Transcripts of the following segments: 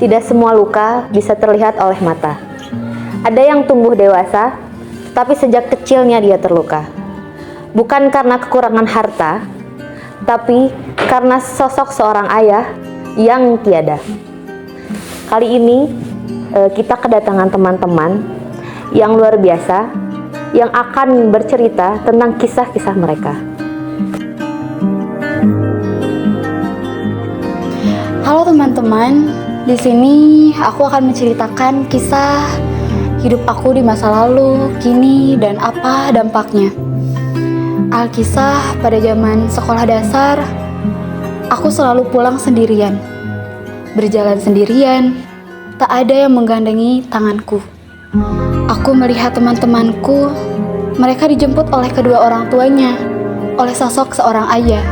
Tidak semua luka bisa terlihat oleh mata. Ada yang tumbuh dewasa, tapi sejak kecilnya dia terluka. Bukan karena kekurangan harta, tapi karena sosok seorang ayah yang tiada. Kali ini kita kedatangan teman-teman yang luar biasa yang akan bercerita tentang kisah-kisah mereka. Halo teman-teman, di sini aku akan menceritakan kisah hidup aku di masa lalu, kini, dan apa dampaknya. Alkisah pada zaman sekolah dasar, aku selalu pulang sendirian, berjalan sendirian, tak ada yang menggandengi tanganku. Aku melihat teman-temanku, mereka dijemput oleh kedua orang tuanya, oleh sosok seorang ayah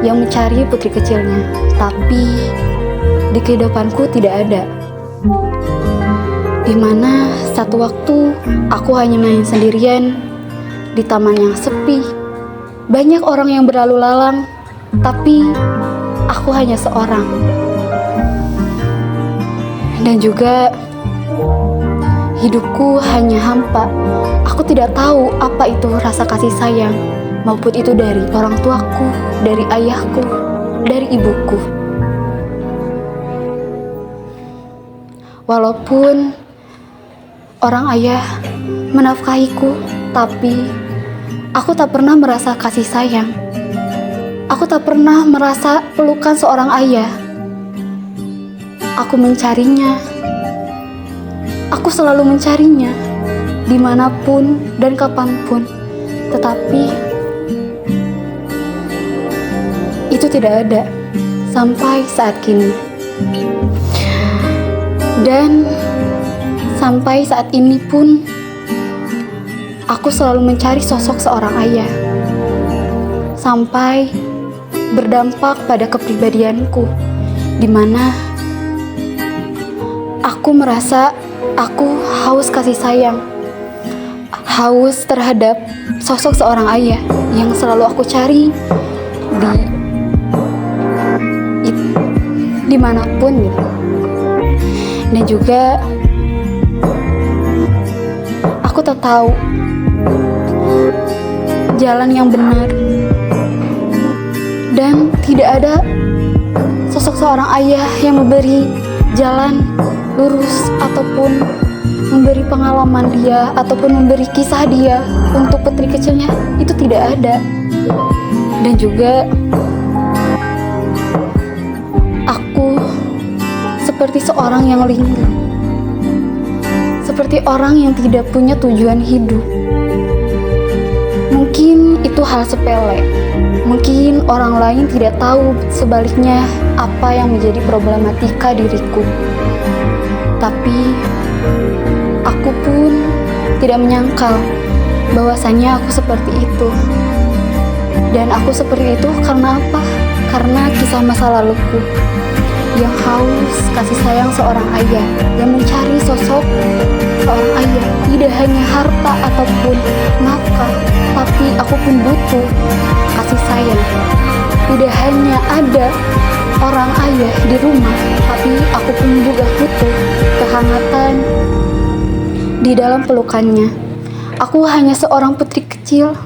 yang mencari putri kecilnya, tapi di kehidupanku tidak ada. Dimana satu waktu aku hanya main sendirian di taman yang sepi, banyak orang yang berlalu lalang, tapi aku hanya seorang. Dan juga hidupku hanya hampa. Aku tidak tahu apa itu rasa kasih sayang, maupun itu dari orang tuaku, dari ayahku, dari ibuku. Walaupun orang ayah menafkahiku, tapi aku tak pernah merasa kasih sayang. Aku tak pernah merasa pelukan seorang ayah. Aku mencarinya. Aku selalu mencarinya, dimanapun dan kapanpun. Tetapi itu tidak ada sampai saat kini. Dan sampai saat ini pun aku selalu mencari sosok seorang ayah, sampai berdampak pada kepribadianku, di mana aku merasa aku haus kasih sayang, haus terhadap sosok seorang ayah yang selalu aku cari dimanapun gitu. Dan juga aku tak tahu jalan yang benar, dan tidak ada sosok seorang ayah yang memberi jalan lurus ataupun memberi pengalaman dia ataupun memberi kisah dia untuk putri kecilnya. Itu tidak ada. Dan juga aku seperti seorang yang linglung, seperti orang yang tidak punya tujuan hidup. Mungkin itu hal sepele, mungkin orang lain tidak tahu sebaliknya apa yang menjadi problematika diriku. Tapi aku pun tidak menyangkal bahwasanya aku seperti itu. Dan aku seperti itu karena apa? Karena kisah masa laluku yang haus kasih sayang seorang ayah, yang mencari sosok seorang ayah. Tidak hanya harta ataupun nafkah, tapi aku pun butuh kasih sayang. Tidak hanya ada orang ayah di rumah, tapi aku pun juga butuh kehangatan di dalam pelukannya. Aku hanya seorang putri kecil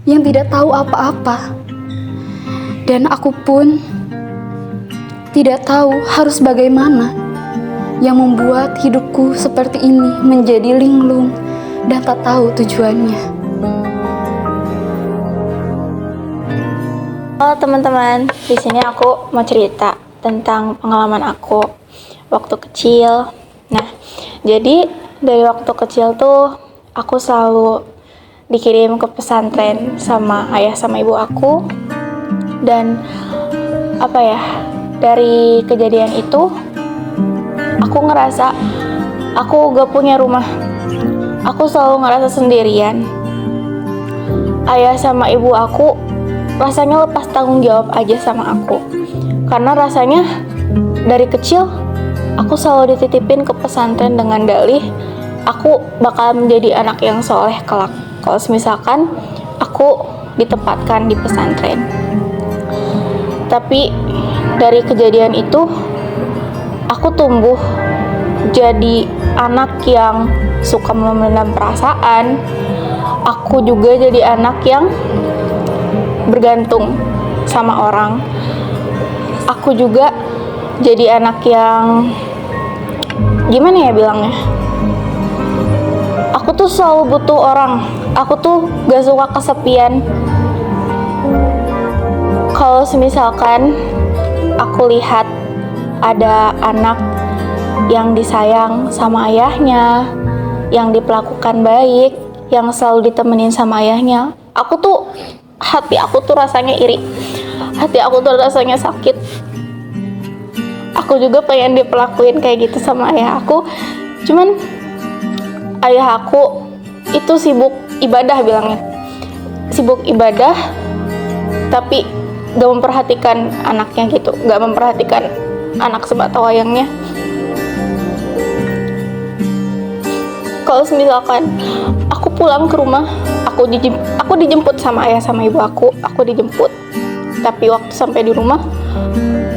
yang tidak tahu apa-apa, dan aku pun tidak tahu harus bagaimana, yang membuat hidupku seperti ini menjadi linglung dan tak tahu tujuannya. Halo teman-teman, di sini aku mau cerita tentang pengalaman aku waktu kecil. Nah, jadi dari waktu kecil tuh aku selalu dikirim ke pesantren sama ayah sama ibu aku. Dan dari kejadian itu aku ngerasa aku gak punya rumah. Aku selalu ngerasa sendirian. Ayah sama ibu aku rasanya lepas tanggung jawab aja sama aku, karena rasanya dari kecil aku selalu dititipin ke pesantren dengan dalih aku bakal menjadi anak yang soleh kelak kalau misalkan aku ditempatkan di pesantren. Tapi dari kejadian itu aku tumbuh jadi anak yang suka memendam perasaan. Aku juga jadi anak yang bergantung sama orang. Aku juga jadi anak yang gimana ya bilangnya, aku tuh selalu butuh orang. Aku tuh gak suka kesepian. Kalau misalkan aku lihat ada anak yang disayang sama ayahnya, yang diperlakukan baik, yang selalu ditemenin sama ayahnya, hati aku tuh rasanya iri. Hati aku tuh rasanya sakit. Aku juga pengen diperlakuin kayak gitu sama ayah aku. Cuman ayah aku itu sibuk ibadah bilangnya. Sibuk ibadah, tapi gak memperhatikan anaknya gitu. Gak memperhatikan anak sebatawayangnya. Kalau misalkan aku pulang ke rumah, aku dijemput sama ayah sama ibu aku dijemput. Tapi waktu sampai di rumah,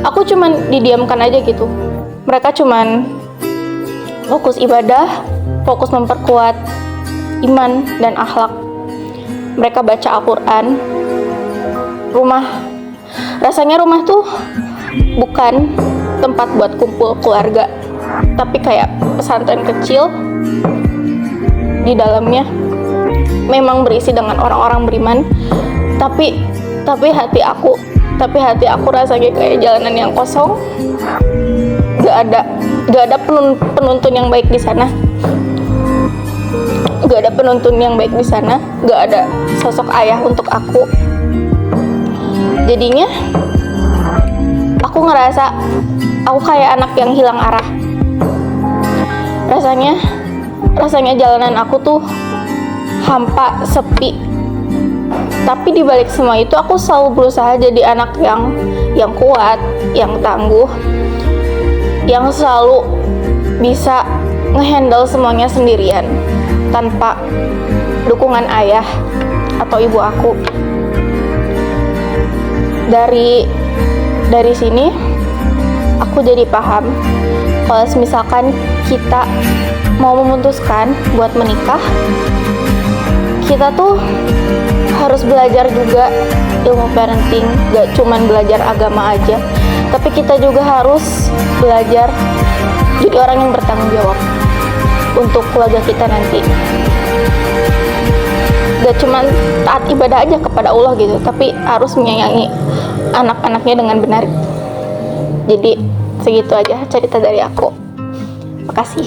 aku cuman didiamkan aja gitu. Mereka cuman fokus ibadah, fokus memperkuat iman dan akhlak. Mereka baca Al-Quran. Rasanya rumah tuh bukan tempat buat kumpul keluarga, tapi kayak pesantren kecil. Di dalamnya memang berisi dengan orang-orang beriman, tapi hati aku rasanya kayak jalanan yang kosong. Gak ada penuntun yang baik di sana. Gak ada penuntun yang baik di sana. Gak ada sosok ayah untuk aku. Jadinya aku ngerasa aku kayak anak yang hilang arah. Rasanya jalanan aku tuh hampa, sepi. Tapi di balik semua itu aku selalu berusaha jadi anak yang kuat, yang tangguh, yang selalu bisa ngehandle semuanya sendirian tanpa dukungan ayah atau ibu aku. Dari sini aku jadi paham kalau misalkan kita mau memutuskan buat menikah, kita tuh harus belajar juga ilmu parenting. Gak cuman belajar agama aja, tapi kita juga harus belajar jadi orang yang bertanggung jawab untuk keluarga kita nanti. Gak cuman taat ibadah aja kepada Allah gitu, tapi harus menyayangi anak-anaknya dengan benar. Jadi segitu aja cerita dari aku. Makasih.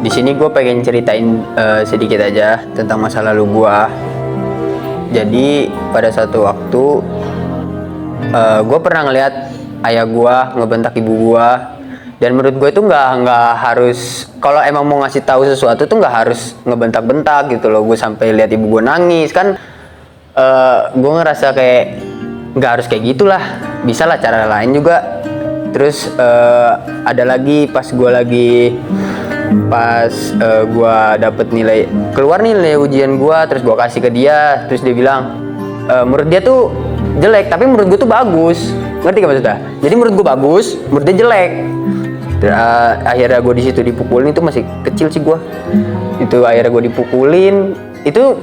Di sini gue pengen ceritain sedikit aja tentang masa lalu gue. Jadi pada suatu waktu gue pernah ngeliat ayah gue ngebentak ibu gue, dan menurut gue itu nggak harus, kalau emang mau ngasih tahu sesuatu tuh nggak harus ngebentak-bentak gitu loh. Gue sampai lihat ibu gue nangis kan, gue ngerasa kayak nggak harus kayak gitulah, bisa lah cara lain juga. Terus ada lagi pas gue dapet keluar nilai ujian gue, terus gue kasih ke dia, terus dia bilang menurut dia tuh jelek, tapi menurut gue tuh bagus. Ngerti gak maksudnya? Jadi menurut gue bagus, menurut dia jelek. Akhirnya gue di situ dipukulin. Itu masih kecil sih gue. Itu akhirnya gue dipukulin. Itu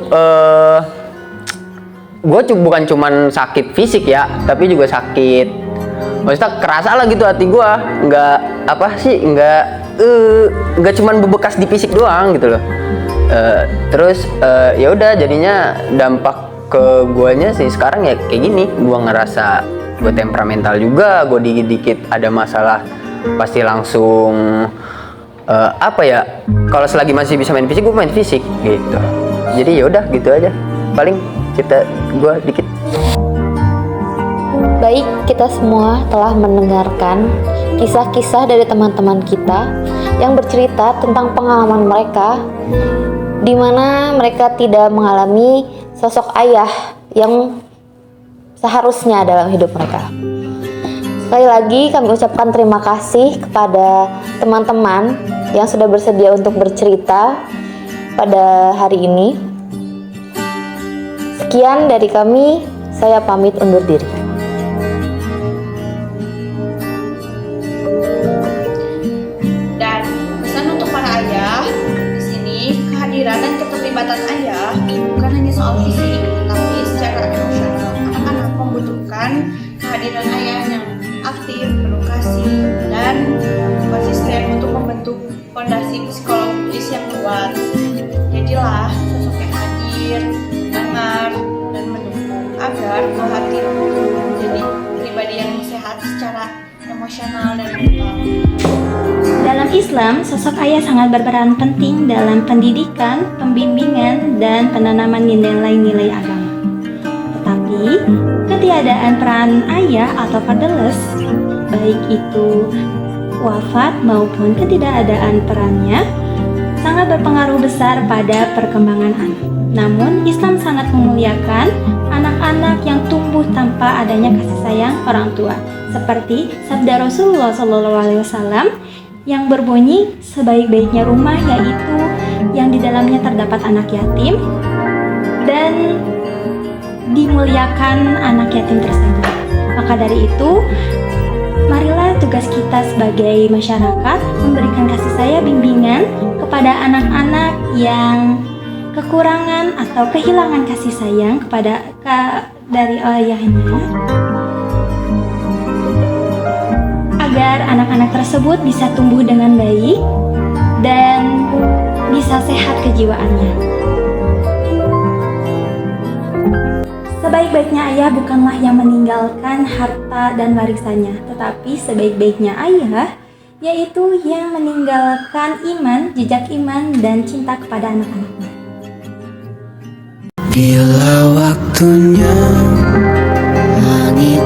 gue bukan cuman sakit fisik ya, tapi juga sakit. Maksudnya kerasa lah gitu hati gue. Nggak cuman bebekas di fisik doang gitu loh. Terus ya udah, jadinya dampak ke guanya sih sekarang ya kayak gini. Gue ngerasa gue temperamental juga. Gue dikit-dikit ada masalah pasti langsung kalau selagi masih bisa main fisik, gue main fisik gitu. Jadi ya udah gitu aja. Paling cerita gue dikit. Baik, kita semua telah mendengarkan kisah-kisah dari teman-teman kita yang bercerita tentang pengalaman mereka, di mana mereka tidak mengalami sosok ayah yang seharusnya dalam hidup mereka. Sekali lagi kami ucapkan terima kasih kepada teman-teman yang sudah bersedia untuk bercerita pada hari ini. Sekian dari kami, saya pamit undur diri. Keterlibatan ayah bukan hanya soal fisik, tapi secara emosional. Anak-anak membutuhkan kehadiran ayah yang aktif, penuh kasih, dan konsisten untuk membentuk fondasi psikologis yang kuat. Jadilah sosok yang hadir, mendengar, dan mendukung agar buah hati menjadi pribadi yang sehat secara emosional dan mental. Dalam Islam, sosok ayah sangat berperan penting dalam pendidikan, pembimbingan, dan penanaman nilai-nilai agama. Tetapi, ketiadaan peran ayah atau fatherless, baik itu wafat maupun ketidakadaan perannya, sangat berpengaruh besar pada perkembangan anak. Namun, Islam sangat memuliakan anak-anak yang tumbuh tanpa adanya kasih sayang orang tua, seperti sabda Rasulullah SAW yang berbunyi, sebaik-baiknya rumah yaitu yang di dalamnya terdapat anak yatim dan dimuliakan anak yatim tersebut. Maka dari itu, marilah tugas kita sebagai masyarakat memberikan kasih sayang bimbingan kepada anak-anak yang kekurangan atau kehilangan kasih sayang dari ayahnya, agar anak-anak tersebut bisa tumbuh dengan baik dan bisa sehat kejiwaannya. Sebaik-baiknya ayah bukanlah yang meninggalkan harta dan warisannya, tetapi sebaik-baiknya ayah yaitu yang meninggalkan iman, jejak iman, dan cinta kepada anak-anaknya. Bila waktunya langit